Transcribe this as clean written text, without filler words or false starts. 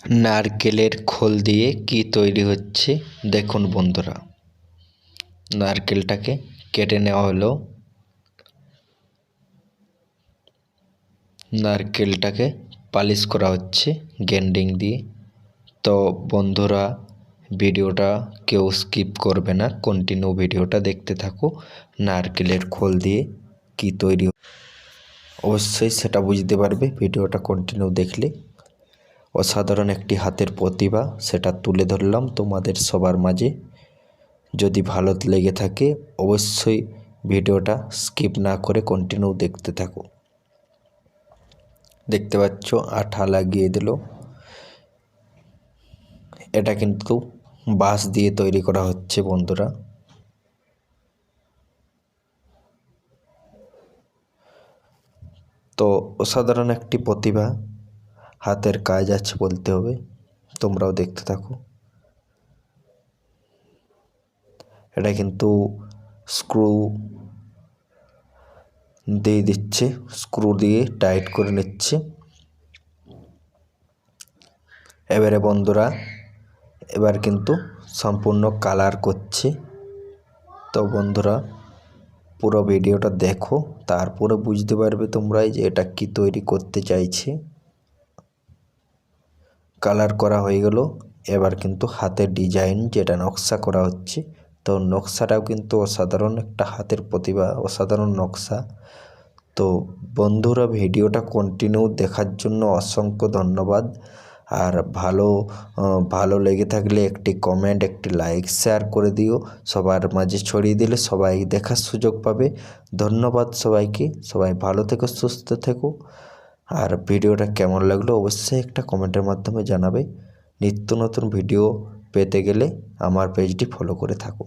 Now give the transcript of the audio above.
নারকেলের খোল দিয়ে কি তৈরি হচ্ছে দেখুন বন্ধুরা। নারকেলটাকে কেটে নেওয়া হলো, নারকেলটাকে পালিশ করা হচ্ছে গ্রাইন্ডিং দিয়ে। তো বন্ধুরা ভিডিওটা কেউ স্কিপ করবে না, কন্টিনিউ ভিডিওটা দেখতে থাকো। নারকেলের খোল দিয়ে কি তৈরি অবশ্যই সেটা বুঝতে পারবে ভিডিওটা কন্টিনিউ দেখলে। অসাধারণ একটি হাতের প্রতিভা, সেটা তুলে ধরলাম তোমাদের সবার মাঝে। যদি ভালো লেগে থাকে অবশ্যই ভিডিওটা স্কিপ না করে কন্টিনিউ দেখতে থাকো। দেখতে পাচ্ছ আঠা লাগিয়ে দিল। এটা কিন্তু বাঁশ দিয়ে তৈরি করা হচ্ছে বন্ধুরা। তো অসাধারণ একটি প্রতিভা, হাতের কাজ আছে বলতে হবে। তোমরাও দেখতে থাকো। এটা কিন্তু স্ক্রু দিয়ে দিচ্ছে, স্ক্রু দিয়ে টাইট করে নিচ্ছে। এবারে বন্ধুরা এবার কিন্তু সম্পূর্ণ কালার করছে। তো বন্ধুরা পুরো ভিডিওটা দেখো, তারপরে বুঝতে পারবে তোমরাই যে এটা কি তৈরি করতে চাইছে। কালার করা হয়ে গেল, এবার কিন্তু হাতের ডিজাইন যেটা নকশা করা হচ্ছে। তো নকশাটাও কিন্তু অসাধারণ একটা হাতের প্রতিভা, অসাধারণ নকশা। তো বন্ধুরা ভিডিওটা কন্টিনিউ দেখার জন্য অসংখ্য ধন্যবাদ। আর ভালো লেগে থাকলে একটি কমেন্ট, একটি লাইক, শেয়ার করে দিও। সবার মাঝে ছড়িয়ে দিলে সবাই দেখার সুযোগ পাবে। ধন্যবাদ সবাইকে। সবাই ভালো থেকো, সুস্থ থেকো। আর ভিডিওটা কেমন লাগলো অবশ্যই একটা কমেন্টের মাধ্যমে জানাবে। নিত্য নতুন ভিডিও পেতে গেলে আমার পেজটি ফলো করে থাকো।